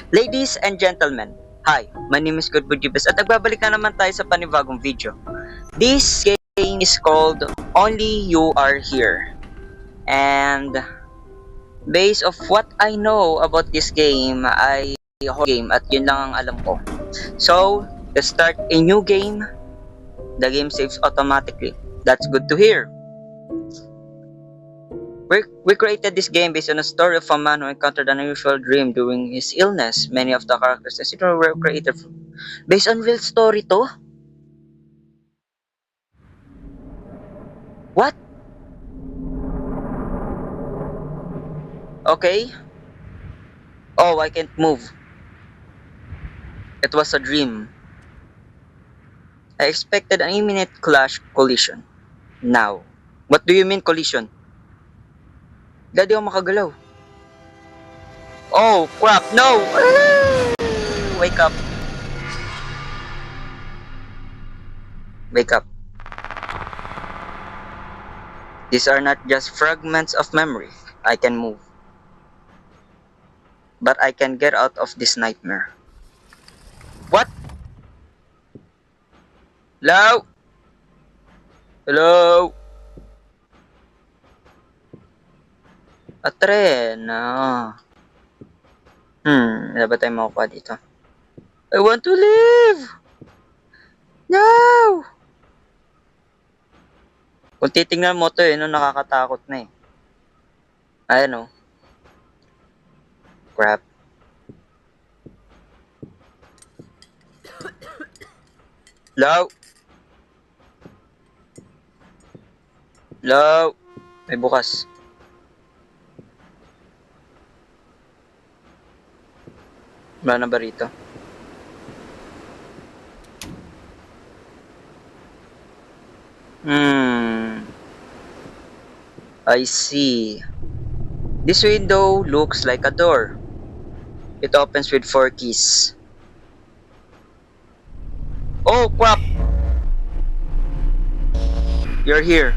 Ladies and gentlemen, hi, my name is Good Budibes at nagbabalik na naman tayo sa panibagong video. This game is called Only You Are Here. And based of what I know about this game ay horror game at yun lang ang alam ko. So, let's start a new game. The game saves automatically. That's good to hear. We created this game based on a story of a man who encountered an unusual dream during his illness. Many of the characters in were created based on real story to? What? Okay. Oh, I can't move. It was a dream. I expected an imminent collision. Now, what do you mean collision? Dadi ako makagalaw. Oh, crap, no! Wake up. Wake up. These are not just fragments of memory. I can move. But I can get out of this nightmare. What? Hello? Hello? A tren. Wala ba tayo makukuha dito? I want to live! No! Kung titingnan mo to nakakatakot na Ayan Crap. Hello? Hello? May bukas. Wala na ba rito? I see. This window looks like a door. It opens with 4 keys. Oh, crap! You're here.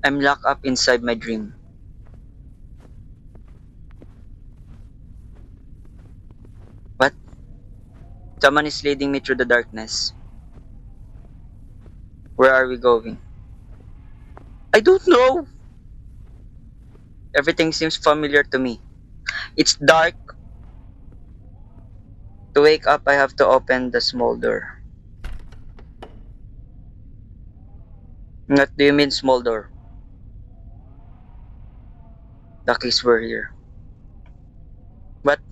I'm locked up inside my dream. What? Someone is leading me through the darkness. Where are we going? I don't know! Everything seems familiar to me. It's dark. To wake up, I have to open the small door. What do you mean small door? The keys were here. But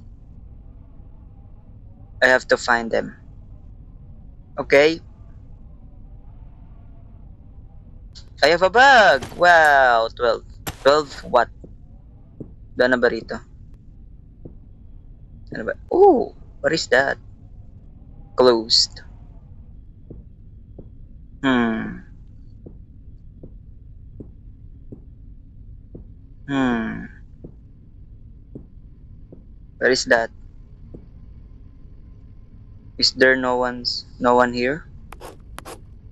I have to find them. Okay? I have a bag! Wow, 12. 12 what? Wala na ba rito? Ano ba? Oh, what is that? Closed. Where is that? Is there no one here?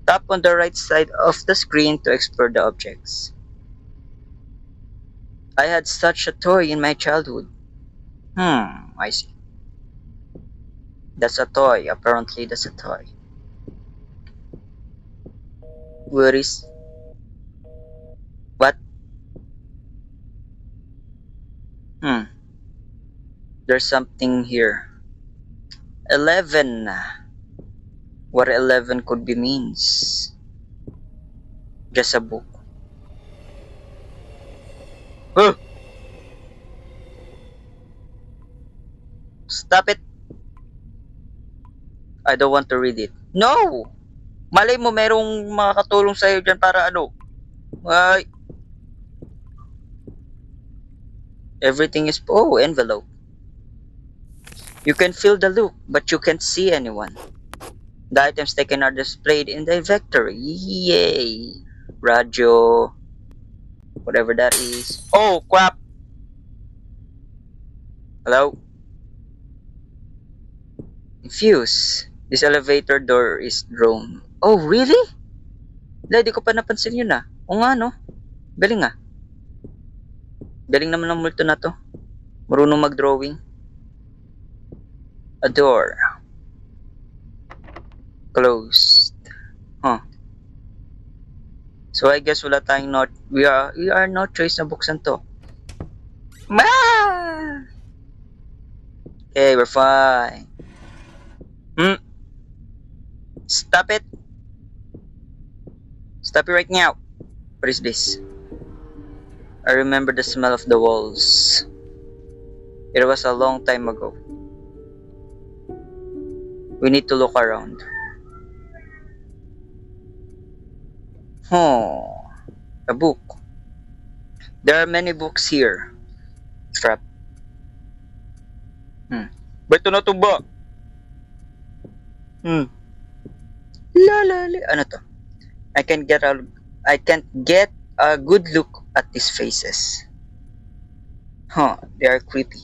Tap on the right side of the screen to explore the objects. I had such a toy in my childhood. I see. That's a toy. Apparently, that's a toy. Where is... What? There's something here. 11. What 11 could be means. Just a book. Stop it. I don't want to read it. No! Malay mo merong makakatulong sa'yo dyan para Ay. Everything is... Oh, envelope. You can feel the look, but you can't see anyone. The items taken are displayed in the inventory. Yay! Radio. Whatever that is. Oh, crap! Hello? Fuse. This elevator door is drawn. Oh, really? Wala, di ko pa napansin yun ah. O nga no. Galing ah. Galing naman ng multo na to. Marunong mag-drawing. A door. Closed. Huh. So I guess wala tayong we are no choice na buksan to. Okay, we're fine. Stop it. Stop it right now. What is this? I remember the smell of the walls. It was a long time ago. We need to look around. Oh, a book. There are many books here. Crap. Ba't ito natuba? Ano to? I can't get a good look at these faces. They are creepy.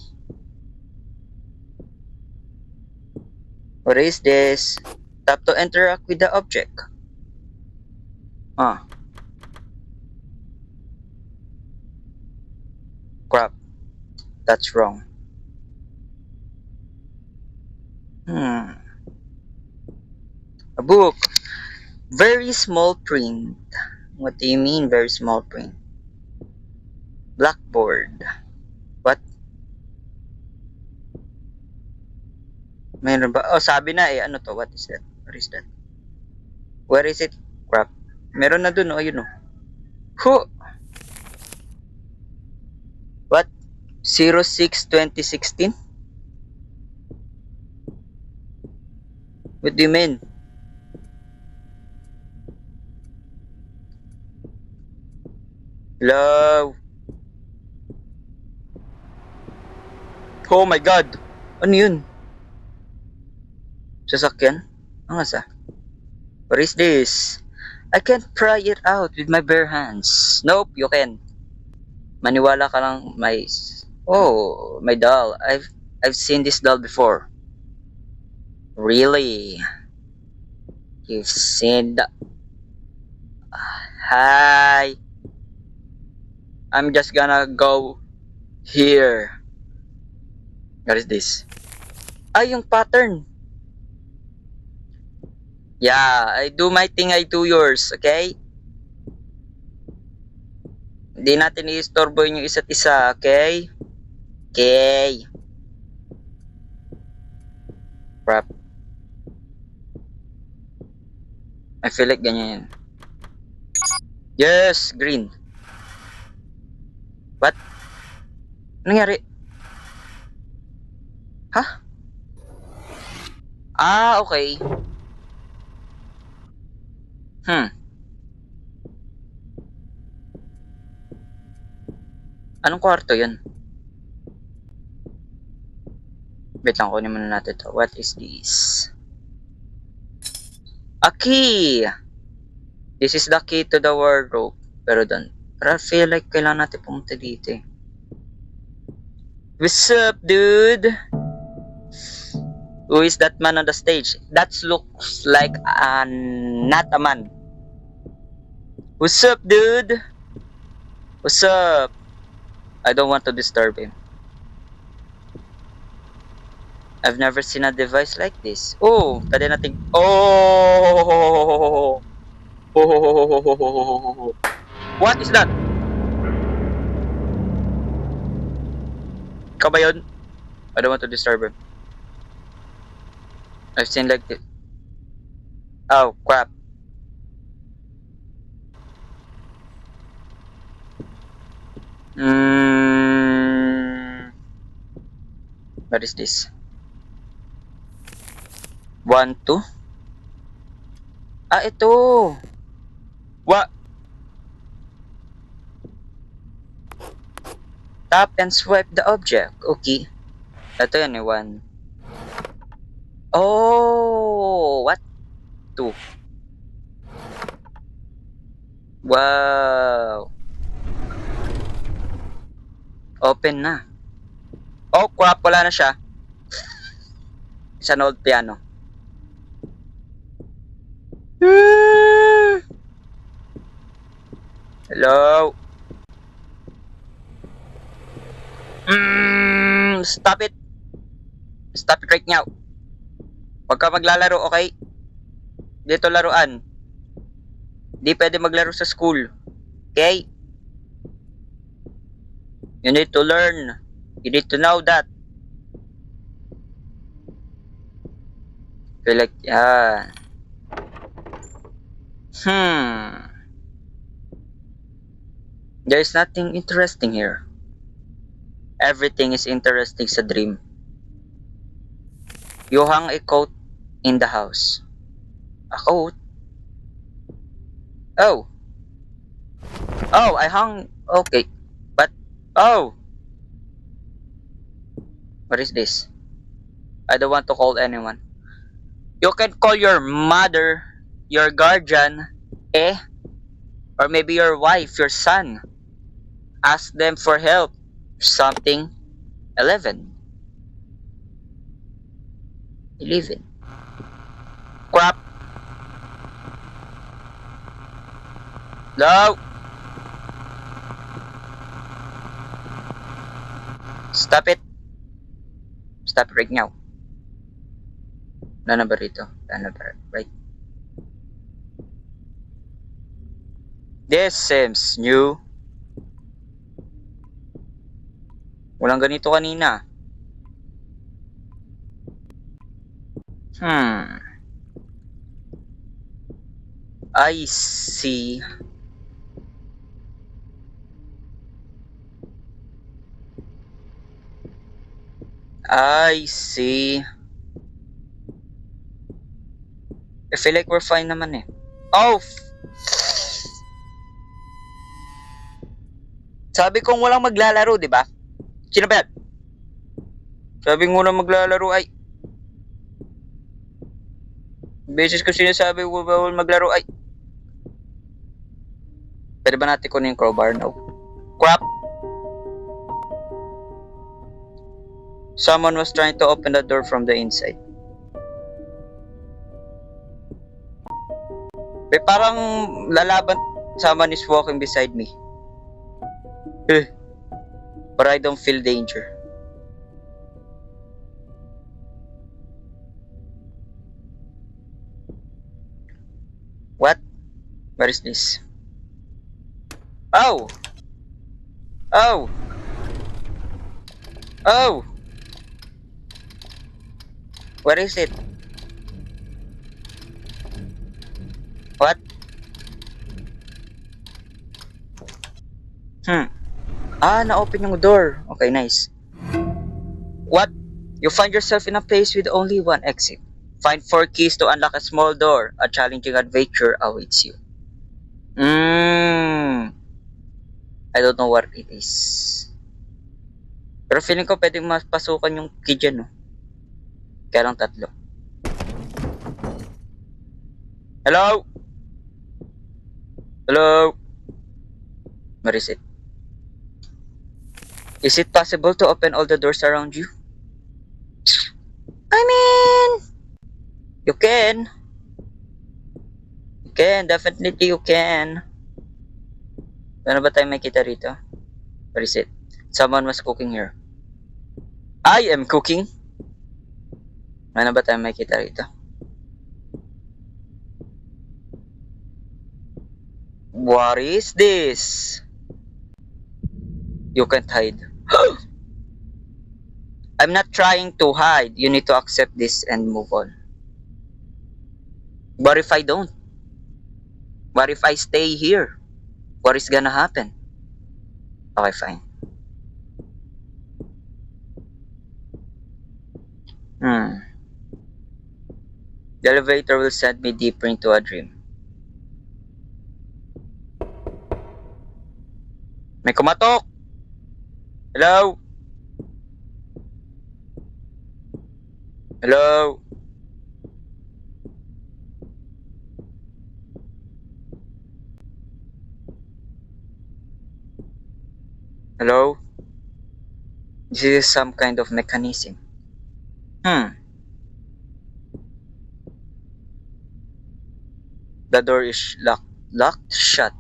What is this? Tap to interact with the object. Crap. That's wrong. A book. Very small print. What do you mean very small print? Blackboard. What? Mayroon ba? Oh, sabi na eh. Ano to? What is that? What is that? Where is it? Crap. Meron na dun. Oh, yun oh. What? 06-2016? What do you mean? Hello? Oh my god! Ano yun? Sasakyan? Ang asa? What is this? I can't pry it out with my bare hands. Nope, you can. Maniwala ka lang, Oh, my doll. I've seen this doll before. Really? You've seen the... Hi. I'm just gonna go here. What is this? Ay, yung pattern. Yeah, I do my thing, I do yours, okay? Hindi natin i-istorbo yung isa't isa, okay? Okay. Crap. I feel like ganyan yan. Yes, green. What? Nangyari? Huh? Okay. Anong kwarto yun? Wait lang, kunin muna natin to. What is this? A key! This is the key to the wardrobe. Pero I feel like kailangan natin pumunta dito eh. What's up, dude? Who is that man on the stage? That looks like not a man. What's up, dude? What's up? I don't want to disturb him. I've never seen a device like this. Oh, pwede natin... Oh! What is that? Ikaw ba yun? I don't want to disturb him. I've seen like this. Oh, crap. What is this? 1, 2. Ito. What? Tap and swipe the object. Okay. Ito yan, 1. Oh, what? 2. Wow. Open na. Oh, crap. Wala na siya. It's an old piano. Hello? Stop it. Stop it right now. Huwag ka maglalaro, okay? Dito laruan. Di pwede maglaro sa school. Okay? You need to learn. You need to know that. Feel like, There's nothing interesting here. Everything is interesting sa dream. You hang a coat in the house. A coat? Oh. Oh, I hung... Okay. But... Oh! What is this? I don't want to call anyone. You can call your mother, your guardian, or maybe your wife, your son. Ask them for help. Something. 11. 11. Crap. No. Stop it. Stop it right now. Wala na ba rito? Wala na ba? Right. This seems new. Walang ganito kanina. I see. I see. I feel like we're fine naman eh. Oh! Sabi kong walang maglalaro, di ba? Sino ba yan? Sabi ko na maglalaro ay... Beses ko sinasabi ko bawal maglaro ay... Pwede ba natin kunin yung crowbar? No. Crap! Someone was trying to open the door from the inside. Parang lalaban. Someone is walking beside me. But I don't feel danger. What? What is this? Oh! Oh! Oh! What is it? What? Na-open yung door. Okay, nice. What? You find yourself in a place with only one exit. Find 4 keys to unlock a small door. A challenging adventure awaits you. I don't know what it is. Pero feeling ko pwedeng mapasukan yung key dyan, no? Kaya lang 3. Hello? Hello? Where is it? Is it possible to open all the doors around you? I mean... You can. You can. Definitely you can. Ano ba tayo makita rito? Where is it? Someone was cooking here. I am cooking. Ano ba tayo makita rito? What is this? You can't hide. I'm not trying to hide. You need to accept this and move on. What if I don't? What if I stay here? What is gonna happen? Okay, fine. The elevator will send me deeper into a dream. May kumatok! Hello? Hello? Hello? This is some kind of mechanism. The door is locked shut.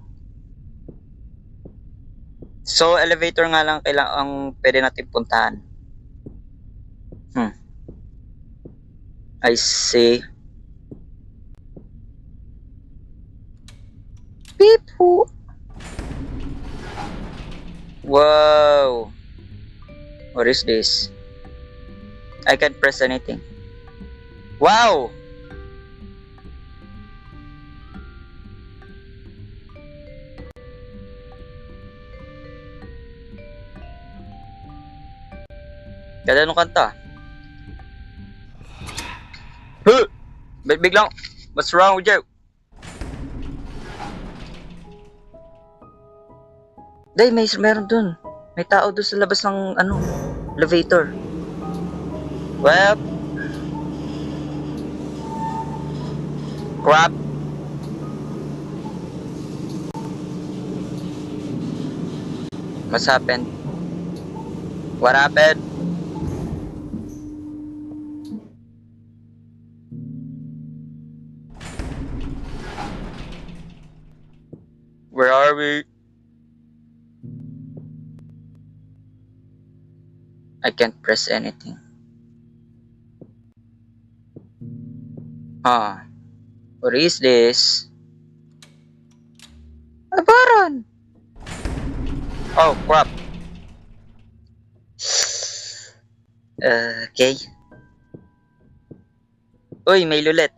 So, elevator nga lang ang pwede natin puntahan. I see. Beep. Wow. What is this? I can't press anything. Wow! Ganda nung kanta. Huh! Biglang, what's wrong with you? Day, meron dun. May tao dun sa labas ng, elevator. Well, crap. What's happened? What happened? Where are we? I can't press anything. What is this? A button! Oh, crap. Okay. Uy, may lulet.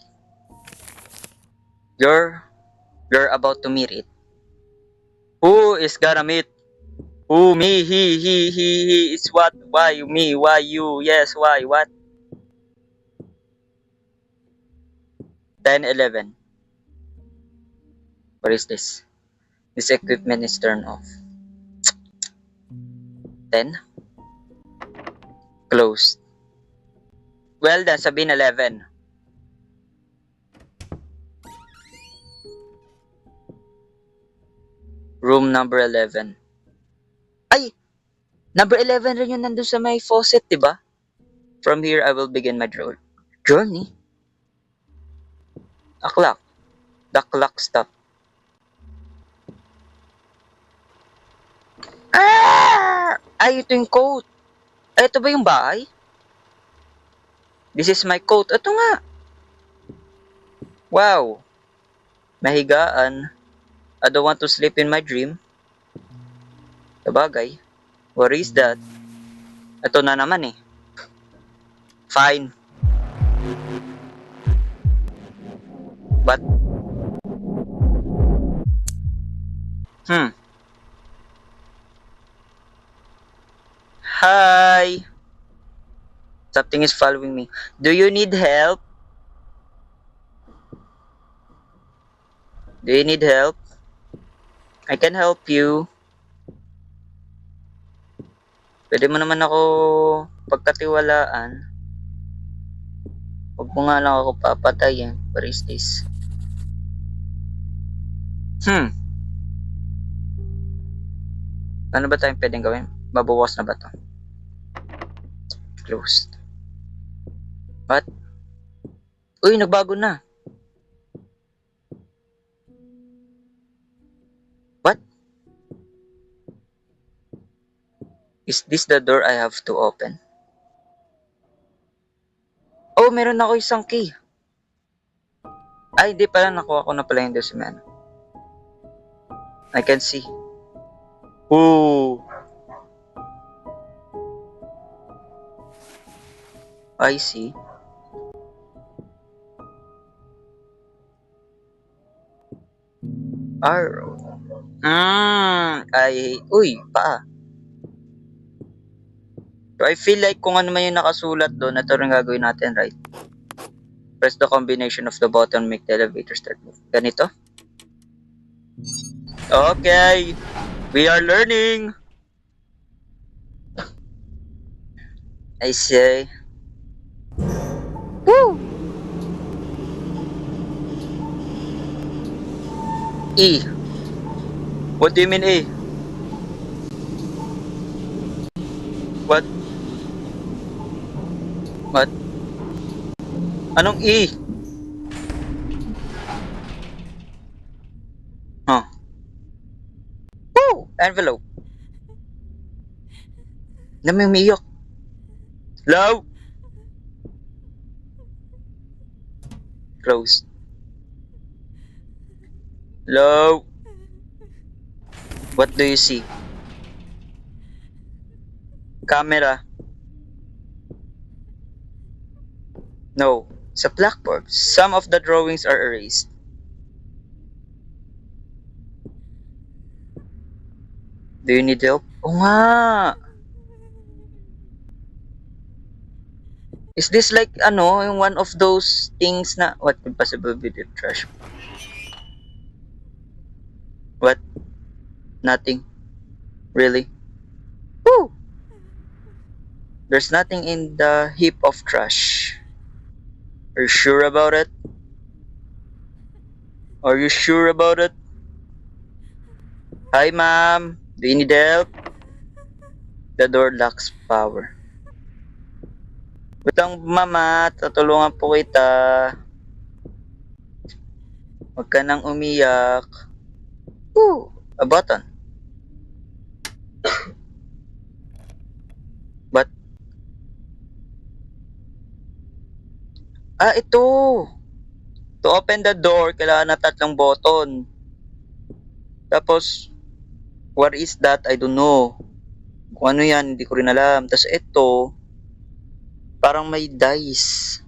You're about to meet it. Who is gonna meet? Who, me, he is what? Why, me, why, you, yes, why, what? 10, 11. What is this? This equipment is turned off. 10. Closed. Well, then, sabihin 11. Room number 11. Ay! Number 11 rin yung nandun sa may faucet, diba? From here, I will begin my journey. A clock. The clock stopped. Ay, ito yung coat. Ay, ito ba yung bahay? This is my coat. Ito nga. Wow. Mahigaan. I don't want to sleep in my dream. Sabagay. What is that? Ito na naman eh. Fine. But Hi. Something is following me. Do you need help? Do you need help? I can help you. Pwede mo naman ako pagkatiwalaan. Huwag mo nga lang ako papatayin. What is this? Ano ba tayong pwedeng gawin? Mabuwas na ba to? Closed. What? Uy, nagbago na. What? Is this the door I have to open? Oh, meron ako isang key. Ay, hindi pala. Nakuha ko na pala yung document. I can see. Ooh. I see. Arrow. Uy, paa. So, I feel like kung ano man yung nakasulat doon, ito rin gagawin natin, right? Press the combination of the button, make the elevator start move. Ganito? Okay. We are learning. I say. Woo! E. What do you mean E? What? What? Anong E? Huh. Woo! Envelope. Namimiyok. Hello? Closed. Hello? What do you see? Camera. No. Sa blackboard. Some of the drawings are erased. Do you need help? Oo nga. Is this like, yung one of those things na, what could possibly be the trash? What? Nothing. Really? Woo! There's nothing in the heap of trash. Are you sure about it? Are you sure about it? Hi, ma'am. Do you need help? The door lacks power. Butang mama, tutulungan po kita. Huwag ka nang umiyak. Ooh, a button. But, ito. To open the door, kailangan na 3 button. Tapos, what is that? I don't know. Kung ano yan, hindi ko rin alam. Tapos ito, parang may dice.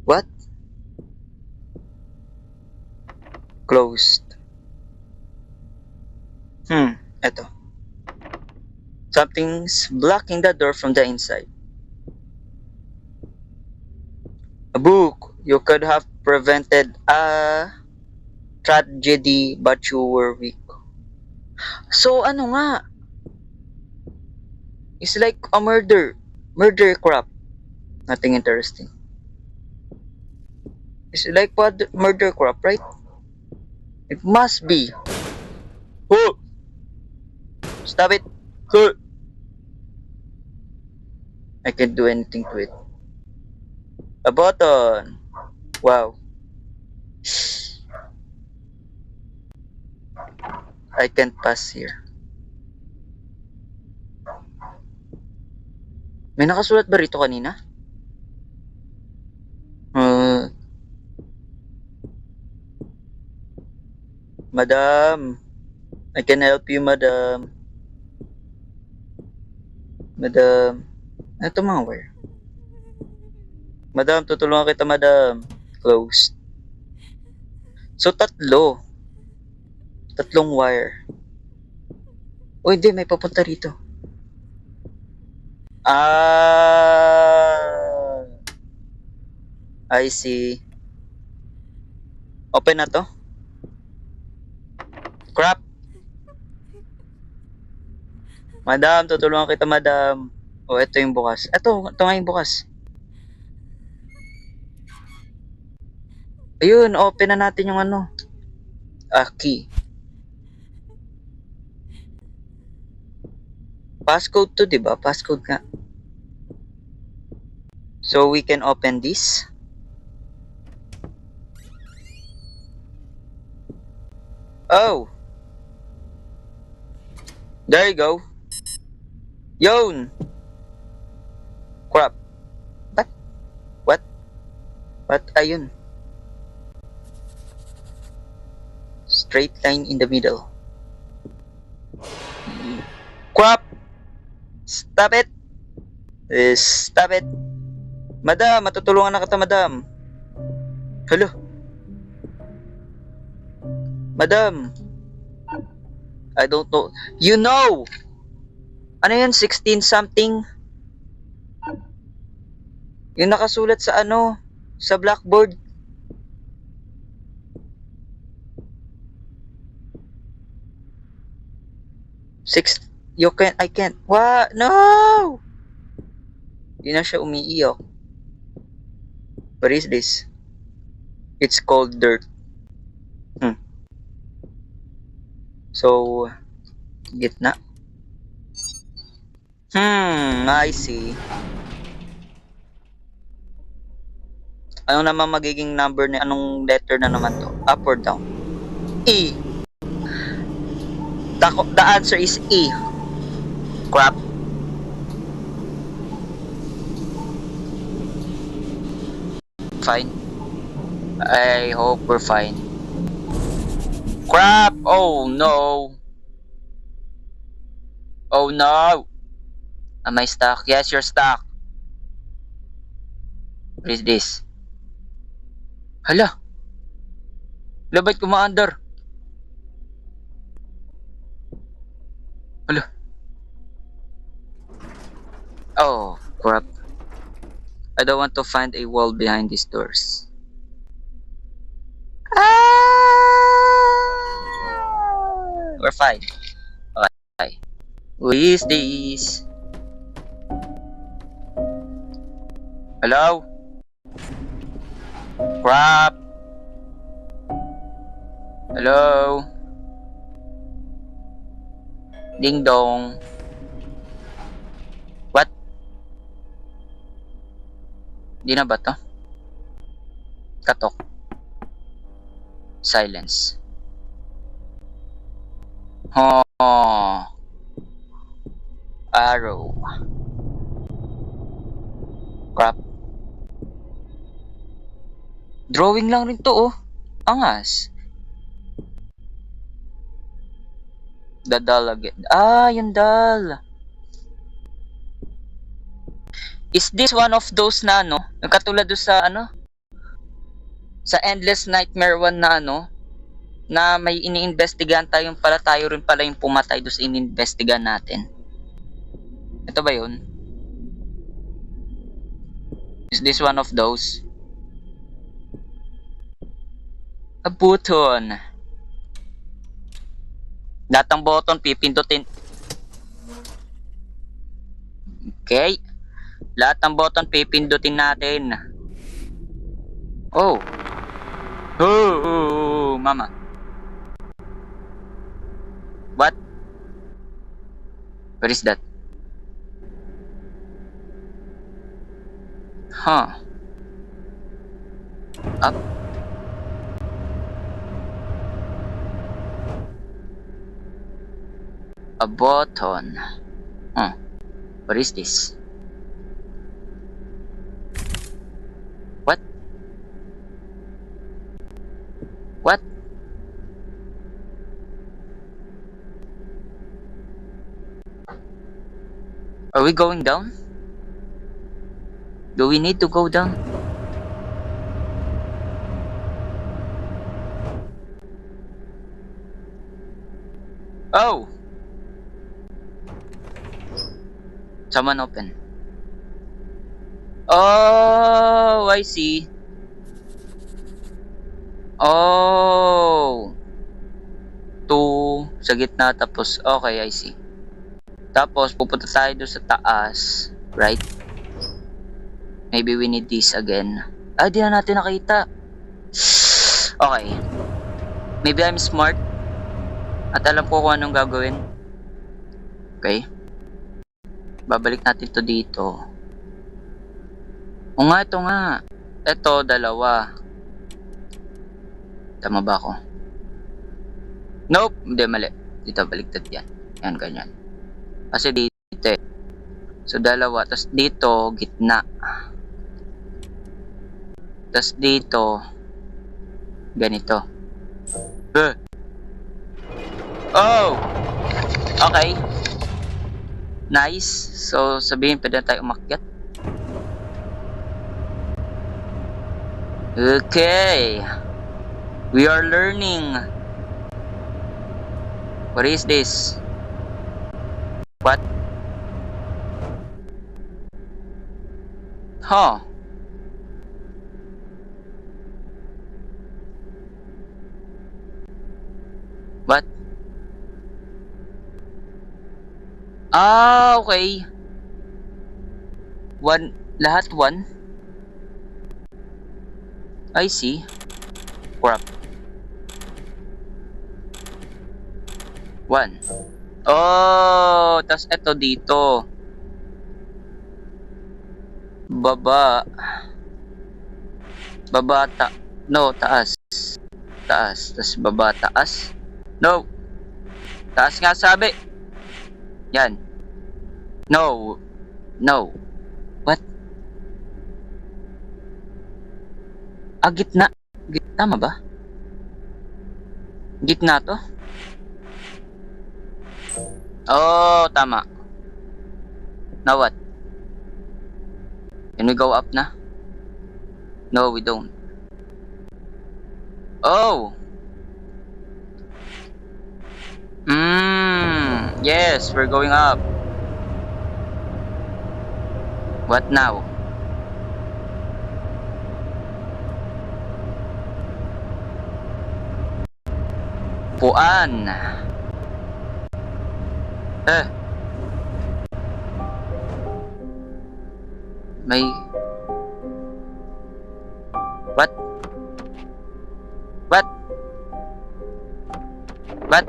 What? Closed. Ito. Something's blocking the door from the inside. A book. You could have prevented a tragedy, but you were weak. So, ano nga? It's like a murder. Murder crap. Nothing interesting. It's like what murder crap, right? It must be. Oh! Stop it. Oh! I can't do anything to it. A button. Wow. I can't pass here. May nakasulat ba rito kanina? Madam. I can help you, madam. Madam. Ano ito mga wire? Madam, tutulungan kita, madam. Closed. So, 3. 3 wire. Oh, hindi. May papunta rito. I see. Open na to. Crap. Madam, tutulungan kita, madam. Oh, ito yung bukas. Ito nga yung bukas. Ayun, open na natin yung key. Passcode to, diba? Passcode nga. So, we can open this. Oh! There you go. Yun! Crap. What? Ayun. Straight line in the middle. Crap! Stop it! Stop it! Madam, matutulungan na kita, madam. Hello? Madam. I don't know. You know! Ano yan? 16 something? Yung nakasulat sa sa blackboard. I can't. What? No! Hindi na siya umiiyak. What is this? It's called dirt. So, gitna. I see. Ano naman magiging number ni anong letter na naman to? Up or down? E. The answer is E. Crap. Fine. I hope we're fine. Crap! Oh no! Oh no! Am I stuck? Yes, you're stuck. What is this? Hala! Labay kumaandar. Hala. Oh, crap. I don't want to find a wall behind these doors. We're fine. Okay. Who is this? Hello? Crap! Hello? Ding dong. What? Di na ba to? Katok. Silence. Oh. Arrow. Crap. Drawing lang rin to, oh. Angas. The doll again. Ah, yung doll. Is this one of those na ano? Yung katulad doon sa ano? Sa Endless Nightmare 1 na ano? Na may iniimbestigahan tayong pala tayo rin pala yung pumatay doon sa iniimbestigahan natin. Ito ba yun? Is this one of those? A button. Lahat ng button pipindutin. Okay. Lahat ng button pipindutin natin. Oh. Oh, mama. What? What is that? Huh. Up. A button. Huh. What is this? What? What? Are we going down? Do we need to go down? Oh! Someone open. Oh, I see. Oh. Two sa gitna tapos okay, I see. Tapos pupunta tayo doon sa taas, right? Maybe we need this again. Ah, di na natin nakita. Okay. Maybe I'm smart. At alam ko kung anong gagawin. Okay. Babalik natin to dito. O nga, ito nga. Ito, dalawa. Tama ba ako? Nope. Hindi, mali. Dito, baliktad yan. Yan, ganyan. Kasi dito eh. So, dalawa. Tapos dito, gitna. Tapos dito, ganito. Oh! Okay. Nice. So, sabihin, pwede na tayo umakyat. Okay. We are learning. What is this? What? Huh. What? Ah, okay. One, lahat one. I see. Crap. One. Oh, tas eto dito. Baba. Baba no, taas. Taas, tas baba, taas. No. Taas nga sabi. Yan. No. No. What? Gitna. Tama ba? Gitna to? Oh, tama. Now what? Can we go up na? No, we don't. Oh! Yes, we're going up. What now? Puan. May... What? What? What?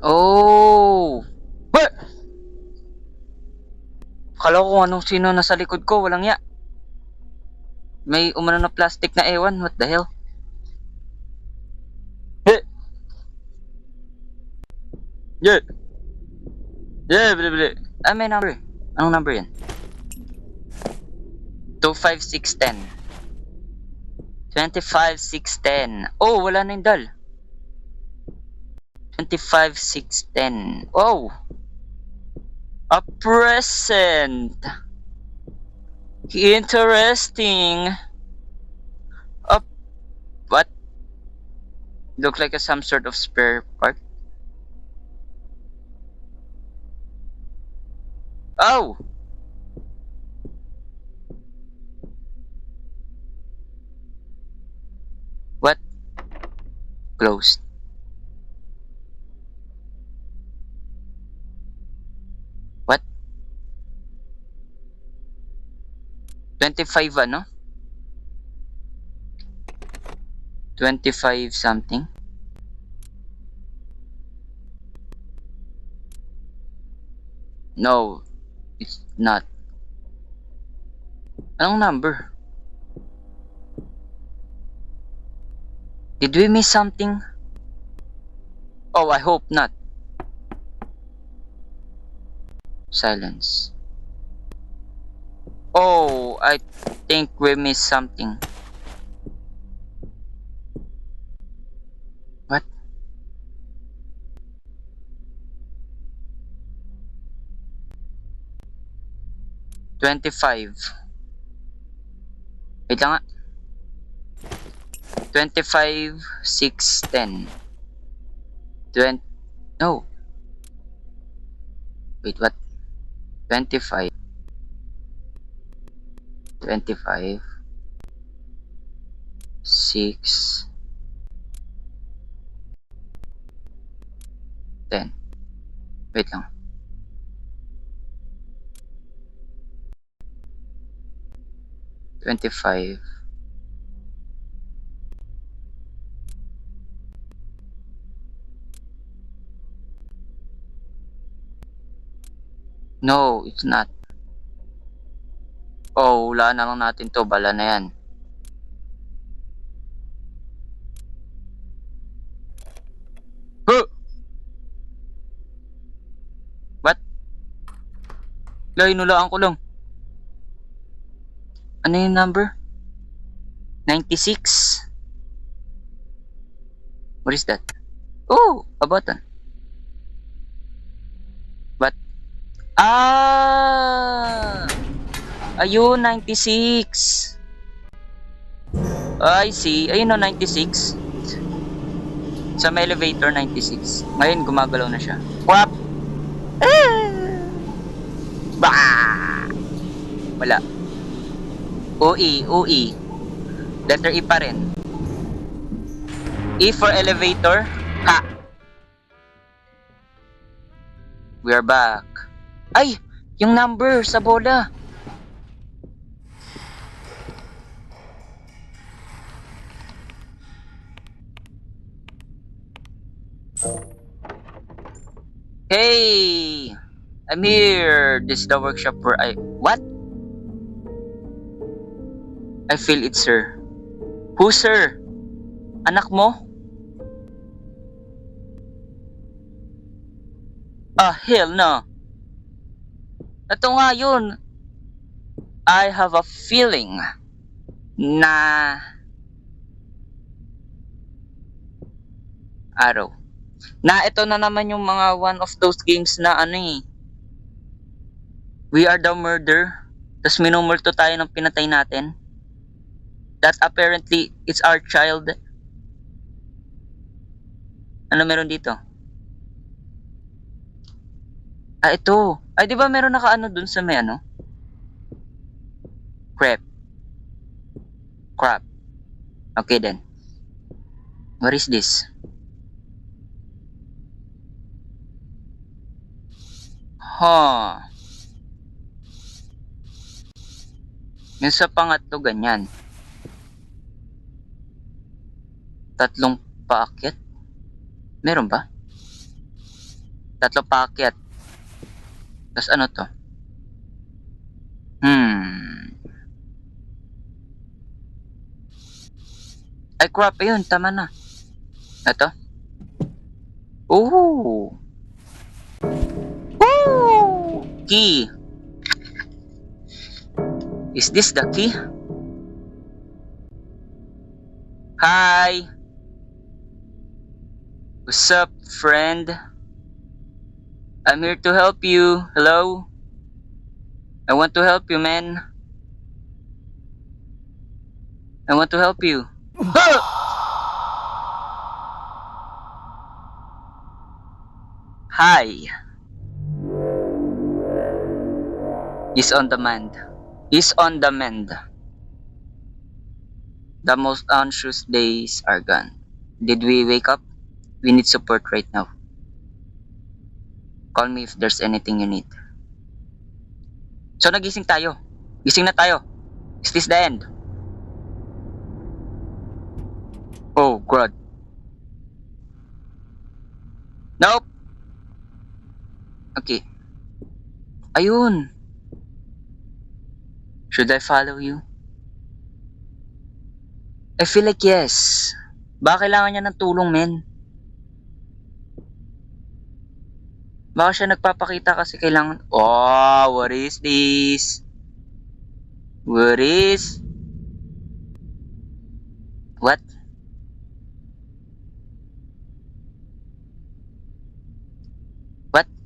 Oh! What? Akala ko kung anong sino nasa likod ko, walang ya. May umano na plastic na ewan, what the hell? Yeah! Yeah, bili. May number. Anong number yan? 25610. 25610. Oh, wala na yung dal. 25610. Oh! A present! Interesting! What? Look like some sort of spare part. Oh! What? Closed. What? 25 ano? 25 something? No, it's not. Anong number? Did we miss something? Oh, I hope not. Silence. Oh, I think we missed something. What? $25. Wait lang nga. 25, 6, 10. 20. No. Wait, what? 25. 25. 6. 10. Wait lang. $25. No, it's not. Oh, wala na lang natin to. Bala na yan. Huh! What? Hinulaan ko lang. Ano yung number? 96? What is that? Oh, a button. What? Ayun, 96. I see. Ayun o, 96. Sa may elevator, 96. Ngayon, gumagalaw na siya. Wap! Bah! Wala. UE. Letter E pa rin. E for elevator. Ha! We are back. Ay! Yung number sa bola. Hey! I'm here. This is the workshop where What? I feel it, sir. Who, sir? Anak mo? Ah, hell no. Ito nga yun. I have a feeling na araw. Na ito na naman yung mga one of those games na ano eh. We are the murder. Tapos minumulto tayo ng pinatay natin. That apparently it's our child. Ano meron dito? Ah, ito. Ay, di ba meron nakaano dun sa may ano? Crap. Okay then. What is this? Huh. Yung sa pangatlo, ganyan. 3 paakyat? Meron ba? 3 paakyat. Tapos ano to? Ay, crap. Ayun, tama na. Ito? Ooh! Woo! Key. Is this the key? Hi! What's up, friend? I'm here to help you. Hello? I want to help you, man. I want to help you. Hi. Is on demand. Is on demand. The most anxious days are gone. Did we wake up? We need support right now. Call me if there's anything you need. So nagising tayo. Gising na tayo. Is this the end? Oh God. Nope. Okay. Ayun. Should I follow you? I feel like yes. Baka kailangan niya ng tulong, men. Baka siya nagpapakita kasi kailangan... Oh, what is this? What is... What?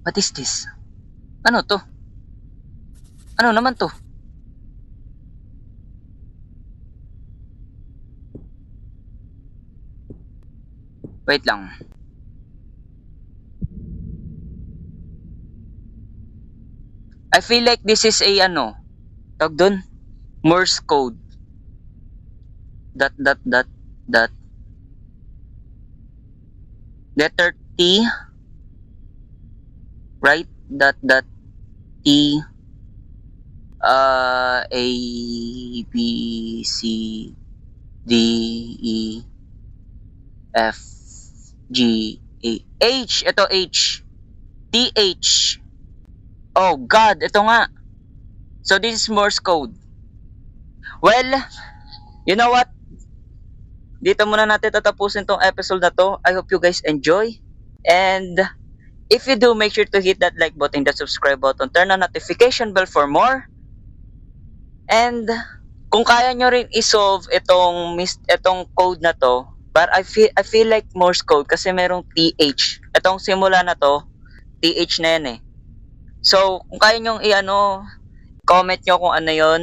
What is this? Ano to? Ano naman to? Wait lang. I feel like this is a ano, tawag dun? Morse code. Dot. Letter T. Right? T. A, B, C, D, E, F, G, A, H. Ito H. TH. Oh God, ito nga. So this is Morse code. Well, you know what? Dito muna natin tatapusin tong episode na to. I hope you guys enjoy. And if you do, make sure to hit that like button, the subscribe button, turn on notification bell for more. And kung kaya nyo rin i-solve itong code na to, but I feel like Morse code kasi merong TH. Itong simula na to, TH na yan eh. So, kung kaya nyo comment nyo kung ano yon.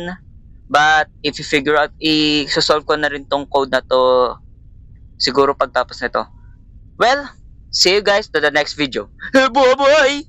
But, if you figure out, i-solve ko na rin tong code na to siguro pagtapos nito. Well, see you guys to the next video. Bye-bye!